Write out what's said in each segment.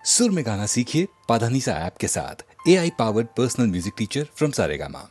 सुर में गाना सीखिए पाधानीसा ऐप के साथ। AI powered personal music teacher from Saregama.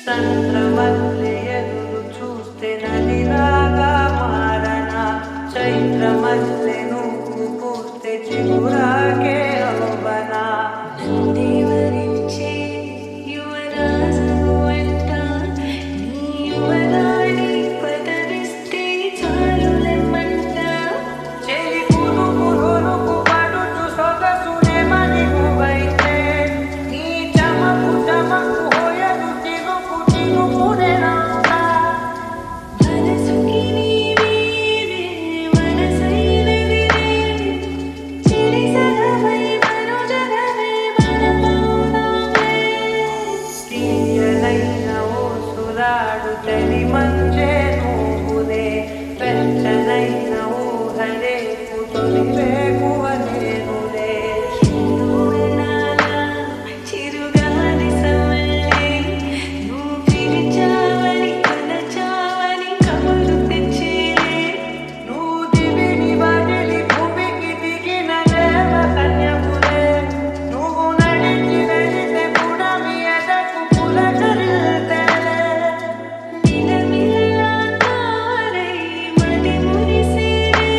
సంద్రమల్లె ఎదురు చూస్తే నదిలాగా మారనా, చైత్రమల్లె నువ్వు పూస్తే చిగురాకే అవ్వనా. దేవరించే యువరాజు అంట, నీ యువరాణి పదవిస్తే చాలులెమ్మంట. చెలి పురుగు రొరుగు పడుచు సొగసునే మని నువ్వైతే, నీ చమకు చమకు హోయలు చినుకు చినుకునేనంట. మనసుకి నీవే మనసైనది చెలి సగమై మనుజగమే మనమౌనమే. తీయనైన ఓ సురాడు తడి మంచే నువ్వులే, వెచ్చనైన ఊహలే తొలి వేకువ నేనులే. చిరుగాలి సవల్లే నువ్వు పిలిచావని కలచావని కబురు తెచ్చేలే. నువ్వు దివిని వదిలి భూమికి దిగిన దేవ కన్యకులే. నువ్వు నడిచి వెళితే పుడమి ఎదకు పులకరిల్తేలే. మిలమిలా తారై మది మురిసేలే,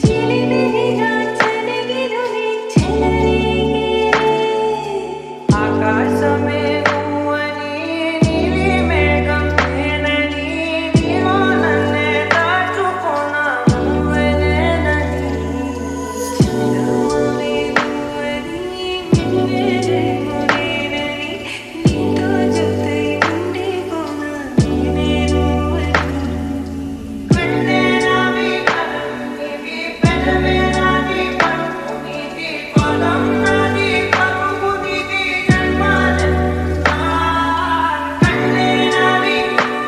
చిలిపిగా చలిగినుని చెలరేగేలే. ఆకాశమే నువ్వని, నీలి మేఘం నేనని, నీలో నన్నే దాచుకున్నా నువ్వే నేనని. చంద్రమౌళి నువ్వని, నిన్నేనేమో నేనని, నీతో జతై ఉండిపోనా నేనే నువ్వని. కళ్ళేనావి కలలు నీవి, పెదవే నాది పలుకు నీది, పదం నాది పలుకు నీది, జన్మాలెంతా. కళ్ళేనావి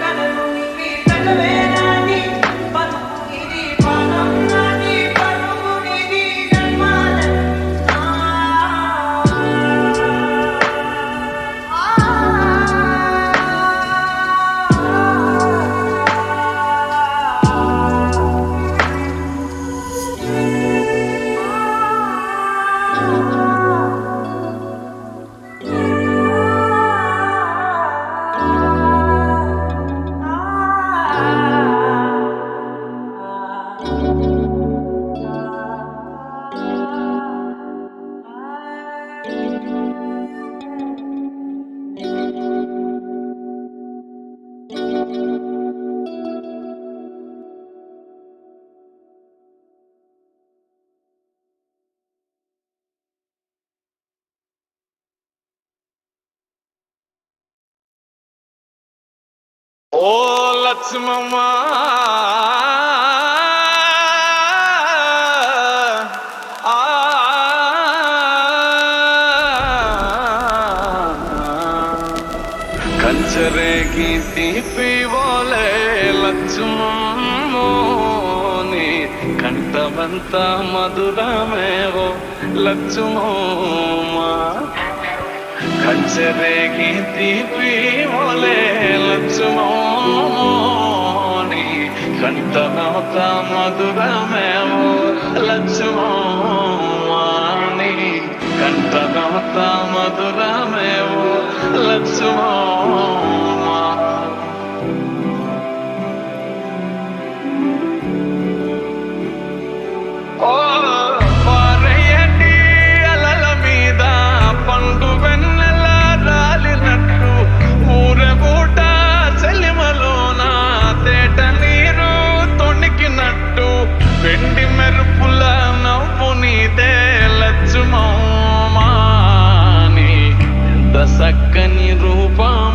కలలు నీవి, పెదవే నాది పలుకు నీది, పదం నాది పలుకు నీది, జన్మాలెంతా. ఓ లక్ష్మమ్మ కంచరేగి తీపి ఓలే లక్ష్మమ్మోని కంఠమంత మధురమేవో లక్ష్మమ్మ చెరేగి తీపి ఓలే లక్ష్మోని కంటనోత మధురమేమో లక్ష్మోని కంటనోత మధురమేమో లక్ష్మో ఓ పారయ్యని అలల మీద పండు వెన్నెల రాలినట్టు ఊరగూట చెలిమలోన తేట నీరు తొణికినట్టు వెండి మెరుపుల నవ్వు నీదే లక్ష్మోమాని ఎంత చక్కని రూపం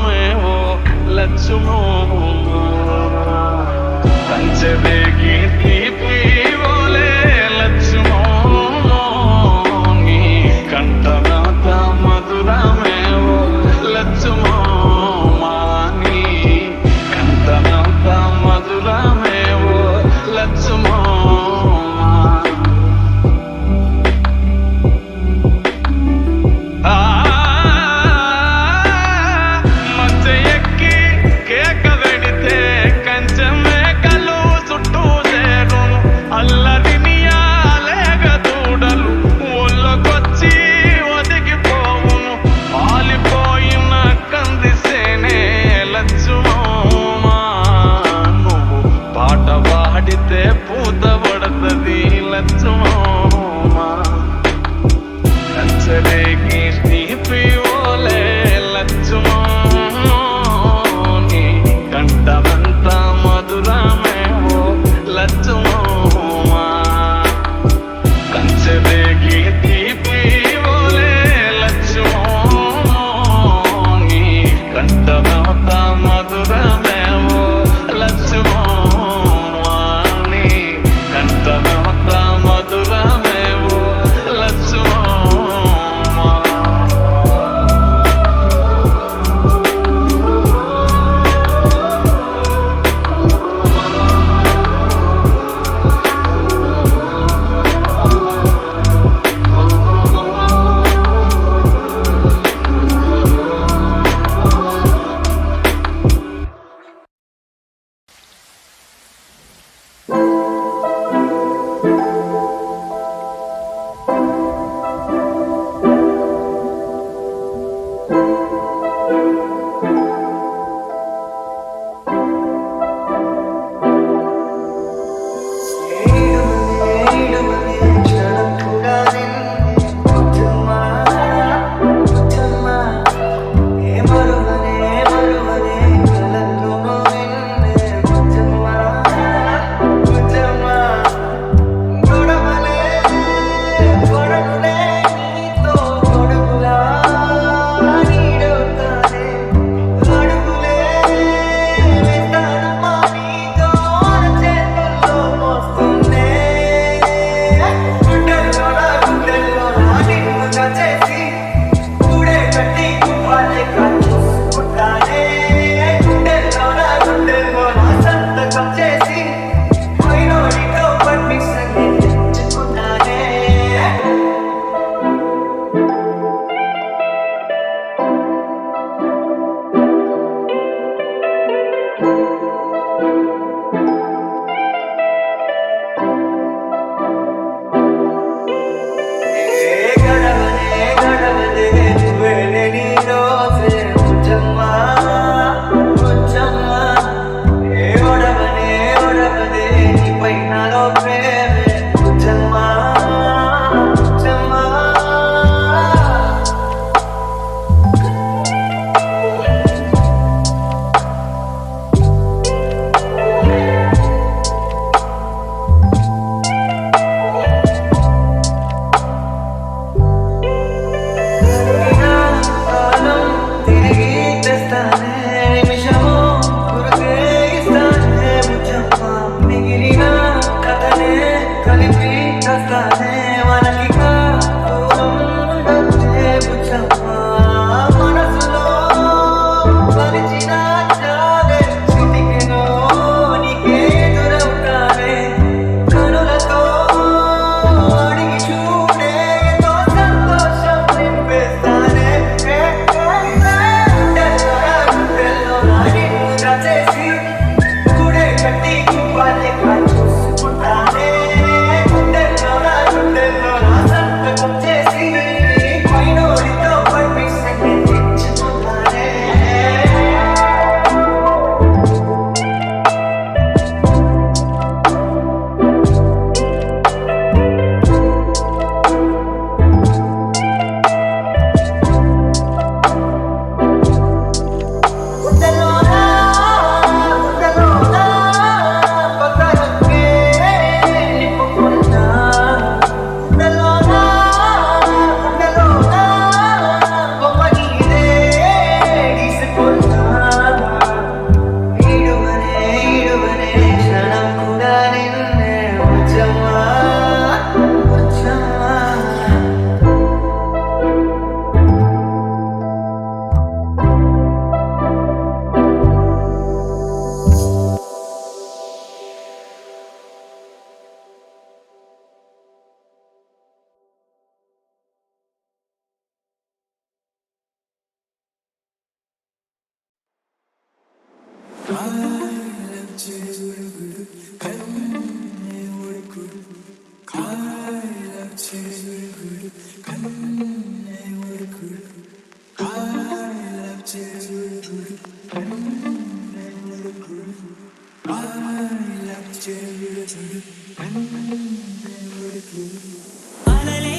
అలలే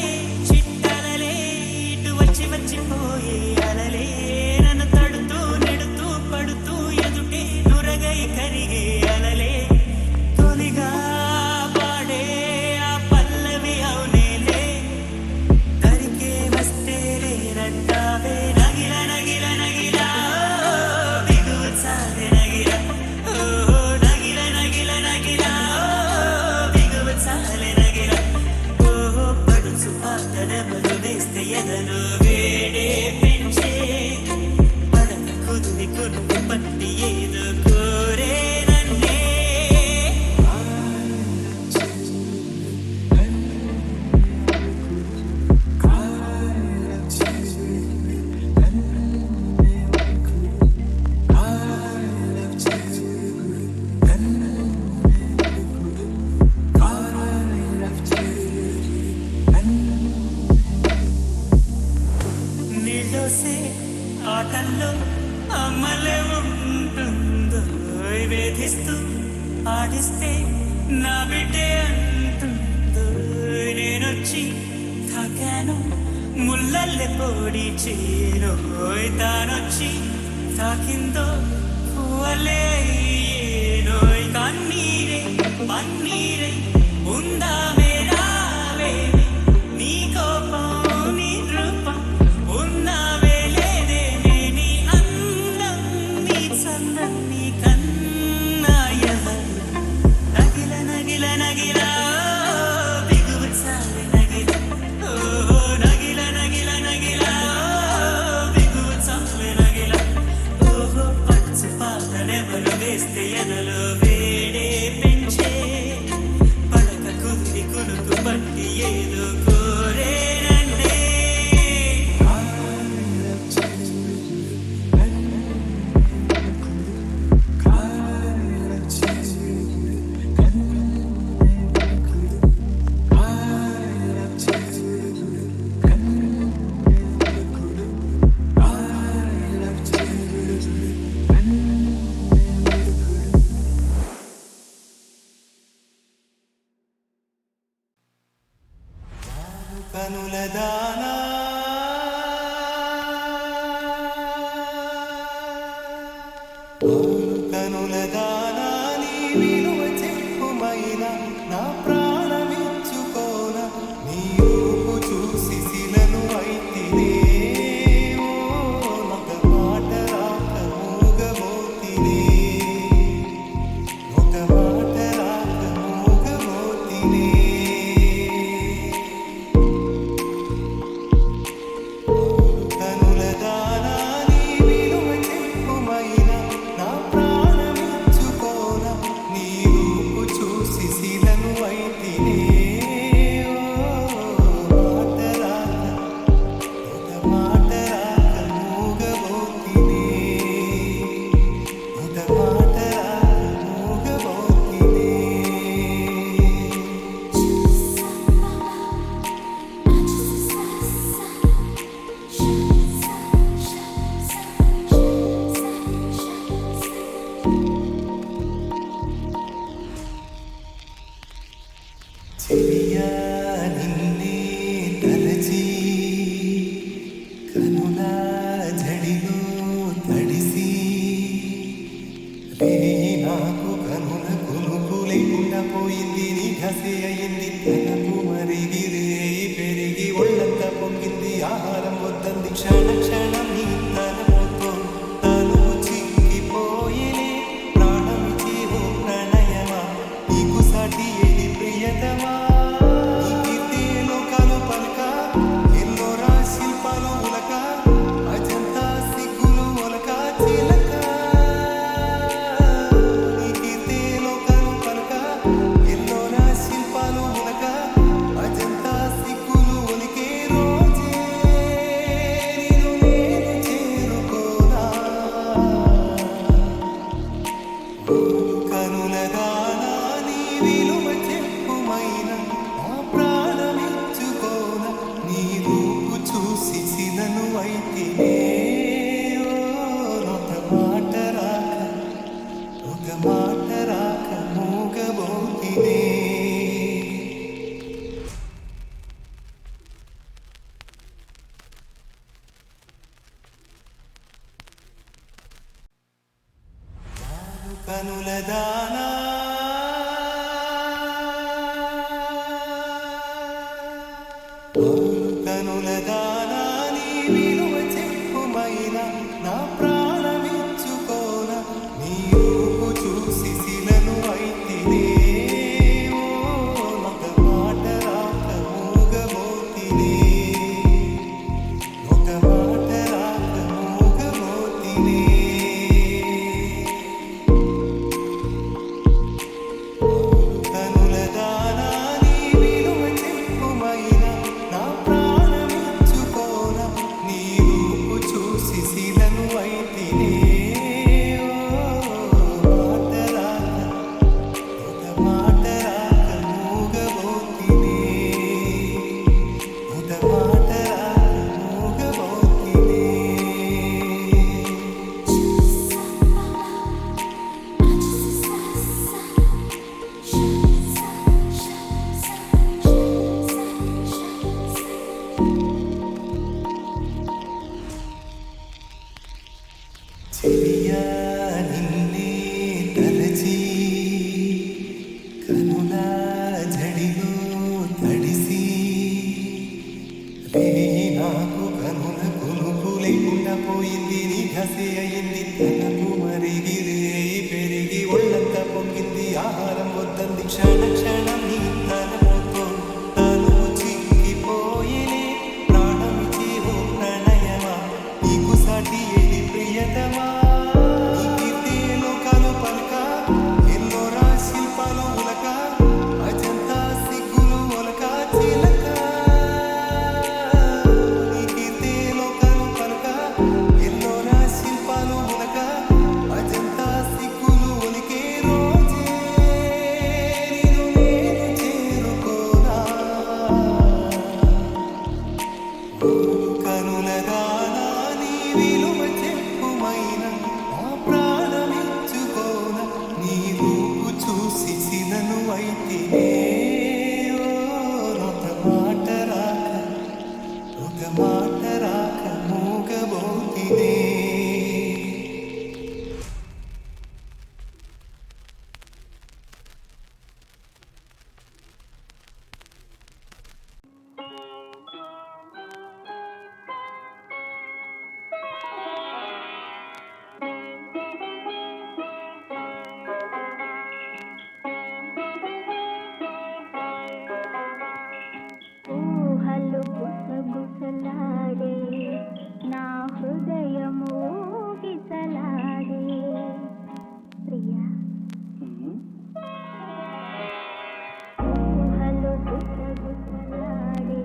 చిట్టలలే ఇటు వచ్చి వచ్చిపోయే అలలే నన్ను తడుతూ నెడుతూ పడుతూ ఎదుటే నురగై కరిగే అలలే తొలిగా పాడే ఆ పల్లవి అవునేలే దరికే వస్తే లేరంటావే నగిల నగిల నగిల బిగువ సారే నగిల ఓ నగిల నగిల నగిల బిగువ సారే నగిల ఓ పడుచు పాతనమలు వేస్తే ఎదను వేడే పెంచే పడక కుదిరి కొనుక్కు పట్టి ఏదో కోరే నన్నే నీళ్ళోసే ఆటల్లో అమ్మలే ఉంటుందో వేధిస్తూ ఆడిస్తే నా బిడ్డే అంటుందో నేనొచ్చి తాకాను ముల్లల్లె పొడి చేరోయ్ తానొచ్చి తాకిందో పువ్వలే అయ్యేనోయ్ కన్నీరే పన్నీరే ఉందామే రావే నీ కోపం నీ రూపం ఉన్నావే లేదే నీ అందం నీ చందం నీ కన్నాయ నగిల నగిల నగిల బిగువ సారే నగిల ఓ నగిల నగిల నగిల బిగువ సారే నగిల ఓహో పచ్చి పాతనెమలు వేస్తే ఎదలో వేడే పెంచే పడక కుదిరి కునుకు పట్టి ఏదో కోరే రండే కనుల దానా కనుల దానా నీ విలువ చెప్పుమైనా నా ప్రాణమిచ్చుకోన నీ రూపు చూసి శిలను అయితినే ఒక మాట రాక మూగబోతినే ఒక మాట రాక మూగబోతినే కనుల దానా నీ విలువ చెప్పుమైనా నా ప్రాణమిచ్చుకోన నీ రూపు చూసి శిలను అయితినే మాట రాక ఒక మాట రాక మూగబోతినే ఒక మాట రాక మూగబోతినే చెలియా నిన్నే తలచి కనుల దానా కనుల దానా నీ విలువ చెప్పుమైనా నా ప్రాణమిచ్చుకోన నీ రూపు చూసి శిలను అయితినే ఒక మాట రాక మూగబోతినే ఒక మాట రాక మూగబోతినే కనుల దానా నీ విలువ చెప్పుమైనా నా ప్రాణమిచ్చుకోన నీ రూపు చూసి శిలను అయితినే మాట రాక ఒక మాట రాక మూగబోతినే ఒక మాట రాక మూగబోతినే చెలియా నిన్నే తలచి కనుల జడిలో తడిసి రేయి నాకు కనుల కునుకు లేకుండా పోయింది నీ ఘసే అయింది తనకు మరిగి రేయి పెరిగి ఒళ్ళంతా పొంగింది ఆహారం వద్దంది క్షణ క్షణం నీ తలపుతో తను చిక్కిపోయినే ప్రాణమిచి ఓ ప్రణయమా నీకు సాటి ఏది ప్రియతమా నీ కీర్తి లోకాలు పలక ఎల్లోరా శిల్పాలు ఉలక అజంతా సిగ్గులు ఒలక చిలక నీ కీర్తి లోకాలు పలక ఎల్లోరా శిల్పాలు ఉలక అజంతా సిగ్గులు ఒలికే రోజే నిన్ను నేను చేరుకోనా కనుల దానా నీ విలువ చెప్పుమైనా నా ప్రాణమిచ్చుకోన నీ రూపు చూసి శిలను అయితినే ఒక మాట రాక మూగబోతినే ఊహలు గుసగుసలాడే నా హృదయము ఊగిసలాడే ప్రియా ఊహలు గుసగుసలాడే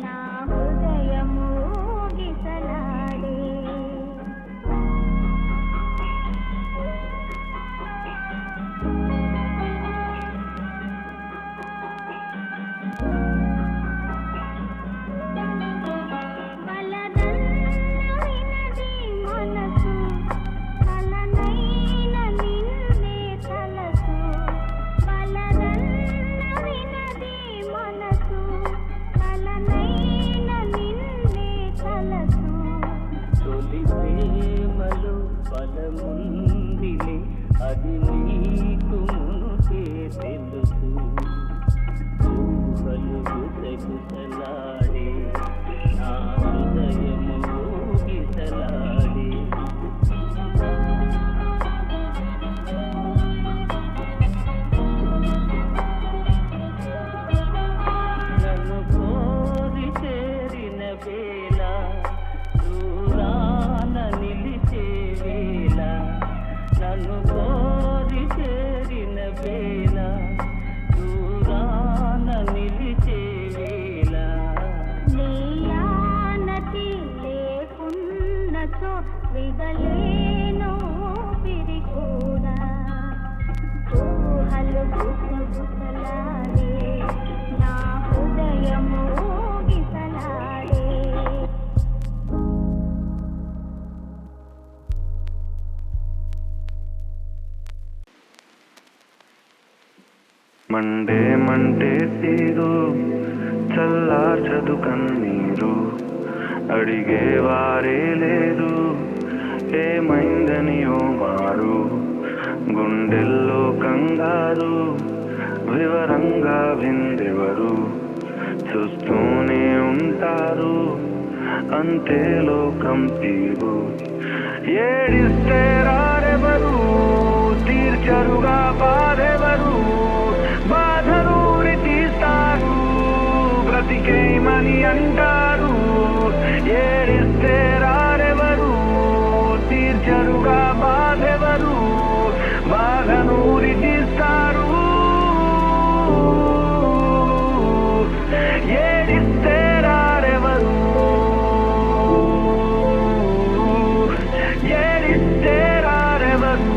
నా హృదయము ఊగిసలాడే బలదన్నవినది మనసు కలనైన నిన్నే తలసు బలదన్నవినది మనసు కలనైన నిన్నే తలసు తొలి ప్రేమలో బలముందిలే అది నీకు మునుపే తెలుసు ఊహలు గుసగుసలాడే నా హృదయము ఊగిసలాడే నన్ను కోరి చేరిన వేళ దూరాన నిలిచే వేళ నన్ను కోరి చేరిన వేళ దూరాన నిలిచే వేళ నీయానతి లేకున్నచో విడలేను ఊపిరి కూడా ఊహలు గుసగుసలాడే నా హృదయము ఊగిసలాడే మండే మంటే తీరు చల్లార్చదు కన్నీరు అడిగేవారే లేదు ఏమైందని ఓ మారు గుండెల్లో కంగారు వివరంగా విందెవరు చూస్తూనే ఉంటారు అంతే లోకం తీరు ఏడిస్తే రారెవరు తీర్చరుగా బాధెవరు బాధరూరి తీస్తారు బ్రతికేమని అంటారు ఏడిస్తే రారెవరు తీర్చరుగా బాధెవరు బాధనూరి తీస్తారు ఏడిస్తే రారెవరు ఏడిస్తే రారెవరు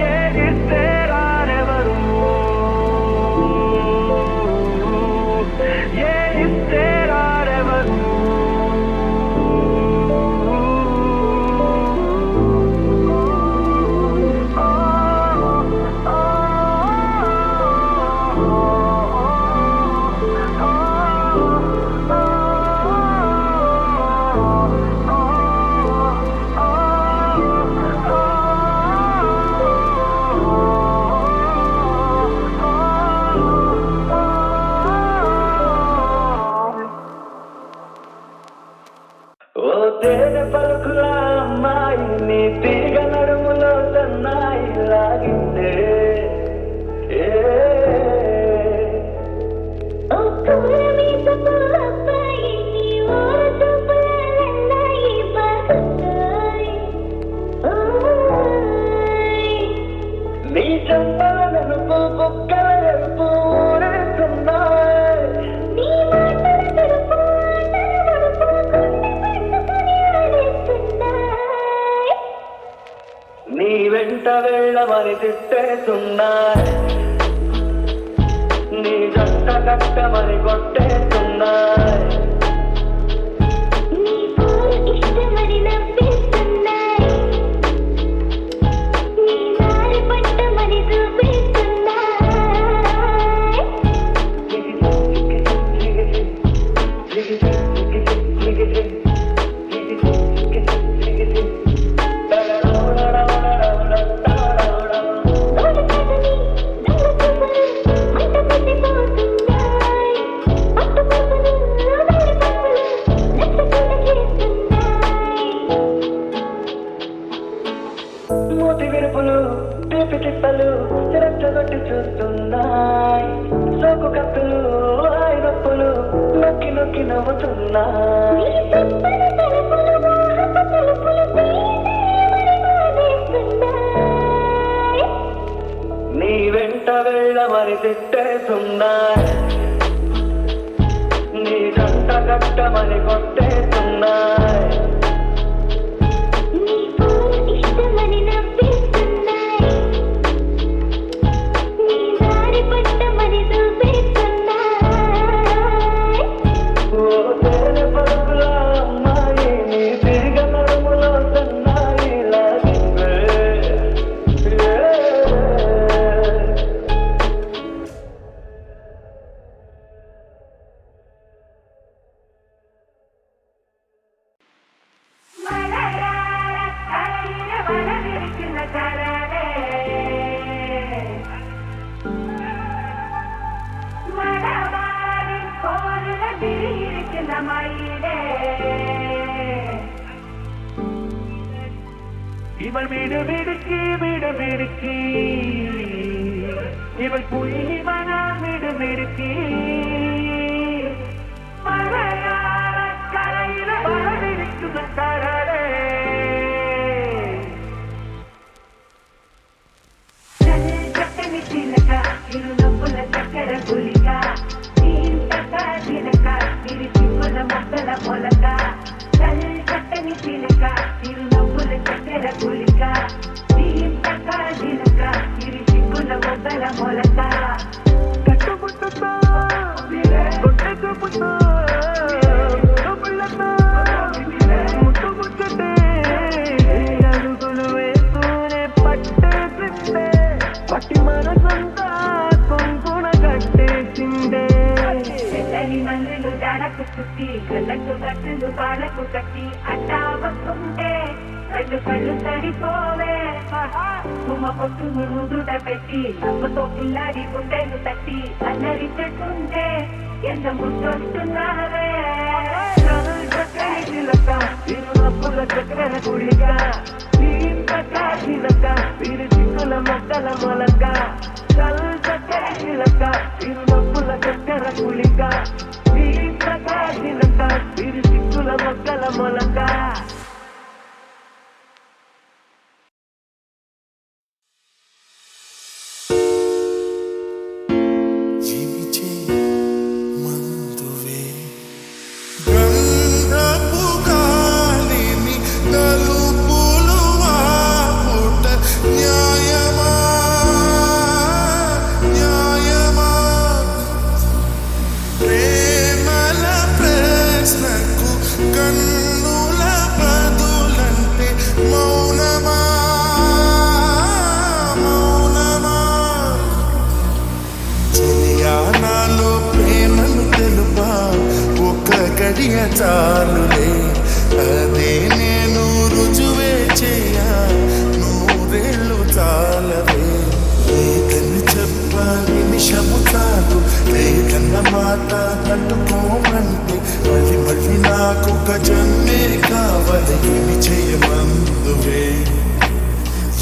ఏడిస్తే రారెవరు ఏడిస్తే రారెవరు ఓ తేనె పలుకుల అమ్మాయి నీ తీగ నడుములో సన్నాయి లాగిందే ఓ కులమీసపు అబ్బాయి నీ ఊరు చూపులన్నాయి బాగున్నాయి నీ చంపల నలుపు బుక్కల ఎరుపు ఊరేస్తున్నాయి నీ మాటల తెలుపు ఆటల వడుపు గుండె పట్టుకొని ఆడేస్తున్నాయి నీ వెంట వెళ్ళమని తిట్టేస్తున్నాయి నీ జంట కట్టమని కొట్టేస్తున్నాయి నీ పోరు ఇష్టమని నవ్వేస్తున్నాయి నీ దారి పట్టమని చూపిస్తున్నాయి దొంగ కథని దొంగ చూపులు మంట పట్టిపోతున్నాయి పట్టుకోపులు దారి పప్పులు నచ్చకుండా చేస్తున్నాయి మూతి విరుపులు తీపి తిప్పలు రెచ్చగొట్టి చూస్తున్నాయి సోకు కత్తులు ఆయి నొప్పులు నొక్కి నొక్కి నవ్వుతున్నాయి నీ చెప్పల తలుపులు మోహపు తలుపులు తీసేయమని బాధేస్తున్నాయి నీ వెంట వెళ్ళమని తిట్టేస్తున్నాయి నీ జంట కట్టమని కొట్టేస్తున్నాయి నీ పోరు ఇష్టమని నవ్వేస్తున్నాయి నీ దారి పట్టమని చూపిస్తున్నాయి ఓ తేనె పలుకుల అమ్మాయి నీ తిరిగ నడుములో సన్నాయి లాగిందే இவள் வீடு வீடுக்கு வீடு வீடுக்கு இவள் புயிலிவனா வீடு வீடுக்கு மலையாள கரையில வரவிருக்குது கரடே చక్కని చిలక ఇరునవ్వుల చక్కెర గులిక దీంతక చిలక ఇది చిక్కుల మొక్కల మొలక చక్కని చిలక ఇరునవ్వుల చక్కెర గులిక దీంతక చిలక ఇది చిక్కుల మొక్కల మొలక కట్టుబుట్టుతో గుండె చూపుతో కబుళ్ళతో ముట్టు ముచ్చటే అడుగులు వేస్తూనే పట్టేసిందే పట్టి మనసంతా కొంగున కట్టేసిందే తెల్లని మందులు దాడకు చుట్టి కళ్ళకు గట్టులు కాళ్ళకు కట్టి అట్టా వస్తుంటే కళ్ళు కళ్ళు సరిపోవే గుమ్మ పొట్టు నుదుట పెట్టి నవ్వుతో పిల్లాడి గుండెలు తట్టి అల్లరించుకుంటే ఎంత ముద్దొస్తున్నావే చక్కని చిలక తిరునప్పుల చక్కెర గుళిక చిలక వీరి చిక్కుల మొక్కల మొలక చక్కని చిలక తిరునప్పుల చక్కెర గుళిక చిలక వీరి చిక్కుల మొక్కల మొలక జీవించే మందువే గంధపు గాలిని తలుపులు ఆపుట న్యాయమా న్యాయమా ప్రేమల ప్రశ్నకు కన్నుల బదులంటే మౌనమా మౌనమా చెలియానాలో ప్రేమను తెలుపా ఒక గడియ చాలులే అదే నేను రుజువే చేయ నూరేళ్ళు చాలవే లేదని చెప్ప నిమిషము చాలు లేదన్న మాట తట్టుకోమంటే మళ్ళీ మళ్ళీ నాకు ఒక జన్మే కావాలి ఏమి చేయమందువే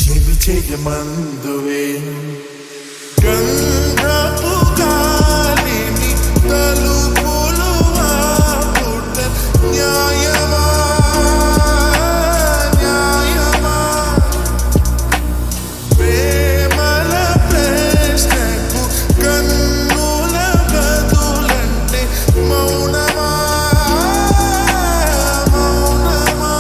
ఏమి చేయమందువే గంధపు గాలిని తలుపులు ఆపుట న్యాయమా న్యాయమా ప్రేమల ప్రశ్నకు కన్నుల బదులంటే మౌనమా మౌనమా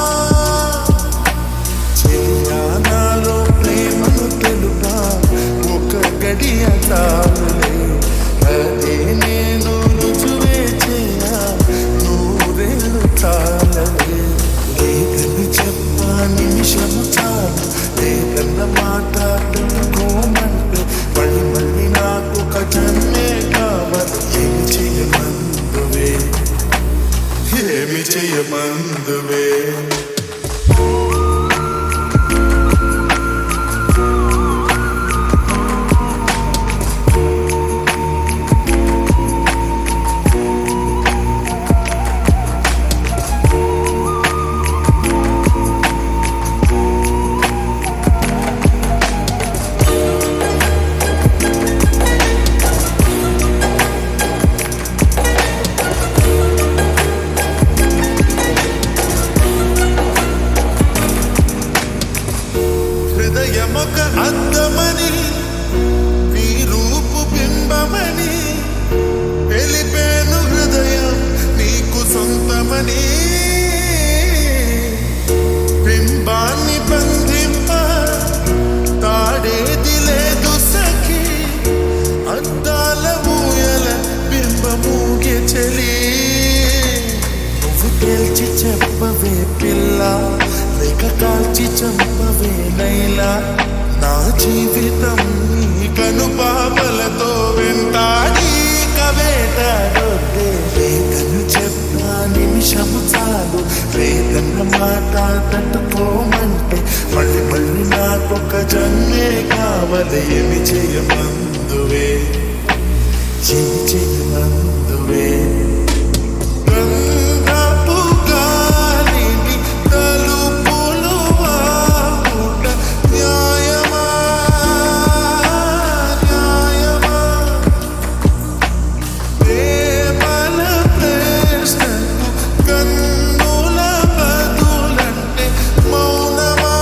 చెలియానాలో ప్రేమను తెలుపా ఒక గడియ చాలులే అదే నేను రుజువే చేయ నూరేళ్ళు చాలలే లేదని చెప్ప నిమిషము చాలు లేదన్న మాట తెలుసుకోమంటే మళ్ళీ మళ్ళీ నాకు ఒక జన్మే కావాలి ఏమి చేయమందువే ఏమి చేయమందువే హృదయమొక అద్దమని నీ రూపు బింబమని తెలిపేను హృదయం నీకు సొంతమని బింబాన్ని బంధింప తాడేది లేదు సఖి అద్దాల ఊయల బింబమూగే చలి నువ్వు తేల్చి చెప్పవే పిల్ల లేక కాల్చి చంపవే నైలా నా జీవితం నీ కనుపాపలతో వెంటాడి కవేటాడొద్దే లేదని చెప్పా నిమిషము చాలు లేదన్న మాట తట్టుకోమంటే మళ్ళీ మళ్ళీ నాకొక జన్మే కావాలి ఏమి చేయమందువే ఏమి చేయమందువే గంధపు గాలిని తలుపులు ఆపుట న్యాయమా న్యాయమా ప్రేమల ప్రశ్నకు కన్నుల బదులంటే మౌనమా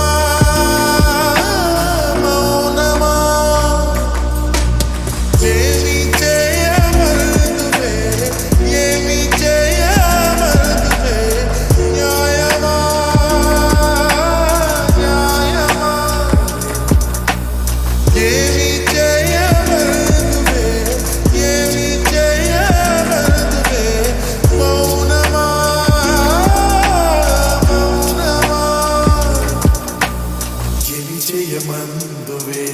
మౌనమా ఏమి చేయమందువే ఏమి చేయమందువే న్యాయమా న్యాయమా ఏమి చేయమందువే ఏమి చేయమందువే మౌనమా మౌనమా ఏమి చేయమందువే